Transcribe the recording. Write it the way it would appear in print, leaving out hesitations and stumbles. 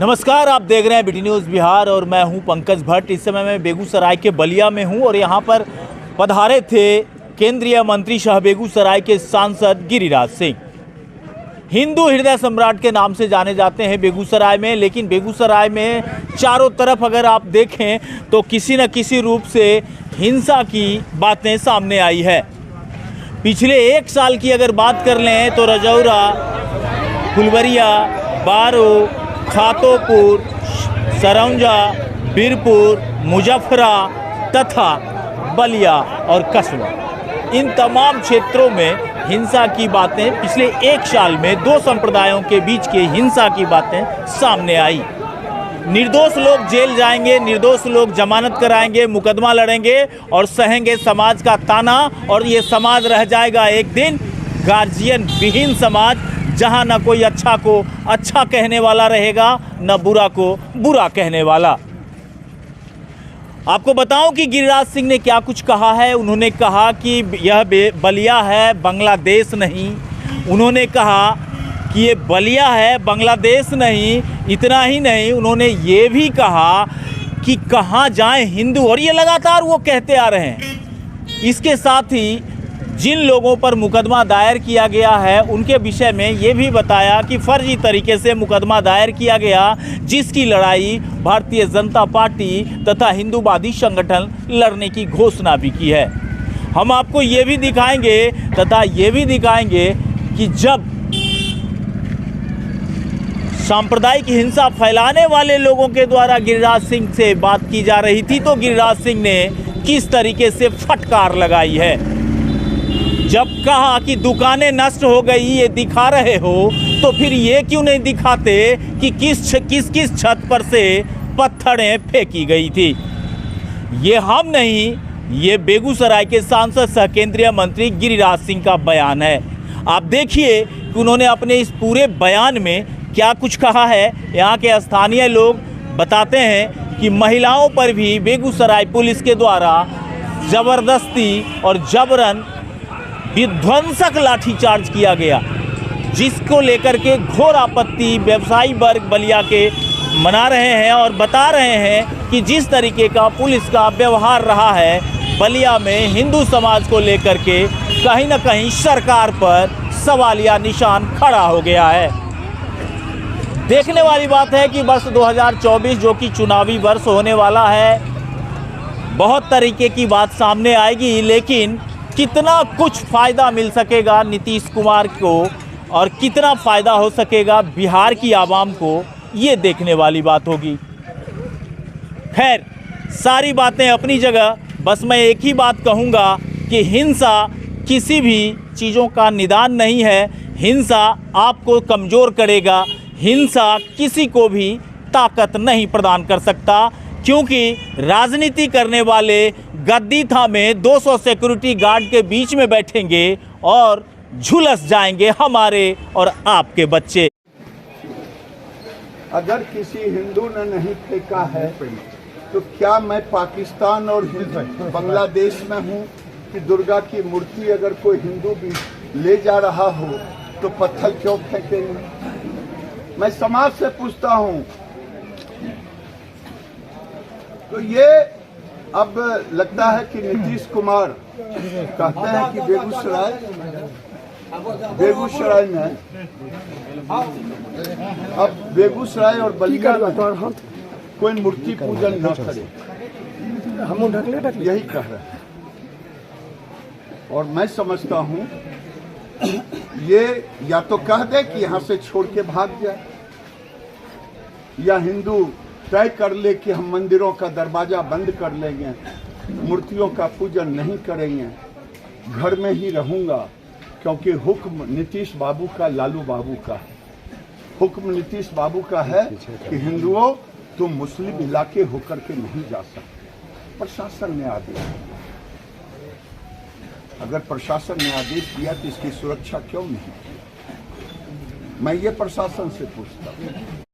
नमस्कार, आप देख रहे हैं बीटी न्यूज़ बिहार और मैं हूं पंकज भट्ट। इस समय मैं बेगूसराय के बलिया में हूं और यहां पर पधारे थे केंद्रीय मंत्री शाह बेगूसराय के सांसद गिरिराज सिंह। हिंदू हृदय सम्राट के नाम से जाने जाते हैं बेगूसराय में, लेकिन बेगूसराय में चारों तरफ अगर आप देखें तो किसी न किसी रूप से हिंसा की बातें सामने आई है। पिछले एक साल की अगर बात कर लें तो रजौरा, फुलवरिया, बारो, खातोपुर, सरौंजा, बीरपुर, मुजफ्फरा तथा बलिया और कसबा, इन तमाम क्षेत्रों में हिंसा की बातें पिछले एक साल में दो संप्रदायों के बीच के हिंसा की बातें सामने आई। निर्दोष लोग जेल जाएंगे, निर्दोष लोग जमानत कराएंगे, मुकदमा लड़ेंगे और सहेंगे समाज का ताना, और ये समाज रह जाएगा एक दिन गार्जियन विहीन समाज, जहां न कोई अच्छा को अच्छा कहने वाला रहेगा, न बुरा को बुरा कहने वाला। आपको बताऊं कि गिरिराज सिंह ने क्या कुछ कहा है। उन्होंने कहा कि यह बलिया है, बांग्लादेश नहीं। उन्होंने कहा कि ये बलिया है, बांग्लादेश नहीं। इतना ही नहीं, उन्होंने ये भी कहा कि कहाँ जाएं हिंदू, और ये लगातार वो कहते आ रहे हैं। इसके साथ ही जिन लोगों पर मुकदमा दायर किया गया है उनके विषय में ये भी बताया कि फर्जी तरीके से मुकदमा दायर किया गया, जिसकी लड़ाई भारतीय जनता पार्टी तथा हिंदूवादी संगठन लड़ने की घोषणा भी की है। हम आपको ये भी दिखाएंगे तथा ये भी दिखाएंगे कि जब सांप्रदायिक हिंसा फैलाने वाले लोगों के द्वारा गिरिराज सिंह से बात की जा रही थी तो गिरिराज सिंह ने किस तरीके से फटकार लगाई है। जब कहा कि दुकानें नष्ट हो गई ये दिखा रहे हो, तो फिर ये क्यों नहीं दिखाते कि किस छत पर से पत्थरें फेंकी गई थी। ये हम नहीं, ये बेगूसराय के सांसद सह केंद्रीय मंत्री गिरिराज सिंह का बयान है। आप देखिए कि उन्होंने अपने इस पूरे बयान में क्या कुछ कहा है। यहाँ के स्थानीय लोग बताते हैं कि महिलाओं पर भी बेगूसराय पुलिस के द्वारा ज़बरदस्ती और जबरन विध्वंसक लाठीचार्ज किया गया, जिसको लेकर के घोर आपत्ति व्यवसायी वर्ग बलिया के मना रहे हैं और बता रहे हैं कि जिस तरीके का पुलिस का व्यवहार रहा है बलिया में हिंदू समाज को लेकर के कहीं न कहीं सरकार पर सवालिया निशान खड़ा हो गया है। देखने वाली बात है कि वर्ष 2024 जो कि चुनावी वर्ष होने वाला है, बहुत तरीके की बात सामने आएगी, लेकिन कितना कुछ फ़ायदा मिल सकेगा नीतीश कुमार को और कितना फ़ायदा हो सकेगा बिहार की आवाम को, ये देखने वाली बात होगी। खैर, सारी बातें अपनी जगह, बस मैं एक ही बात कहूँगा कि हिंसा किसी भी चीज़ों का निदान नहीं है। हिंसा आपको कमज़ोर करेगा, हिंसा किसी को भी ताकत नहीं प्रदान कर सकता, क्योंकि राजनीति करने वाले गद्दी थामे 200 सिक्योरिटी गार्ड के बीच में बैठेंगे और झुलस जाएंगे हमारे और आपके बच्चे। अगर किसी हिंदू ने नहीं फेंका है तो क्या मैं पाकिस्तान और बांग्लादेश में हूँ कि दुर्गा की मूर्ति अगर कोई हिंदू भी ले जा रहा हो तो पत्थर क्यों फेंकेंगे? मैं समाज से पूछता हूँ। तो ये अब लगता है कि नीतीश कुमार कहते हैं कि बेगूसराय में अब बेगूसराय और बलिया में कोई मूर्ति पूजन न करे, यही कह रहे हैं। और मैं समझता हूँ ये या तो कह दे कि यहाँ से छोड़ के भाग जाए, या हिंदू तय कर ले कि हम मंदिरों का दरवाजा बंद कर लेंगे, मूर्तियों का पूजन नहीं करेंगे, घर में ही रहूँगा, क्योंकि हुक्म नीतीश बाबू का, लालू बाबू का है। हुक्म नीतीश बाबू का है कि हिंदुओं तुम मुस्लिम इलाके होकर के नहीं जा सकते। प्रशासन ने आदेश, अगर प्रशासन ने आदेश दिया तो इसकी सुरक्षा क्यों नहीं? मैं ये प्रशासन से पूछता हूँ।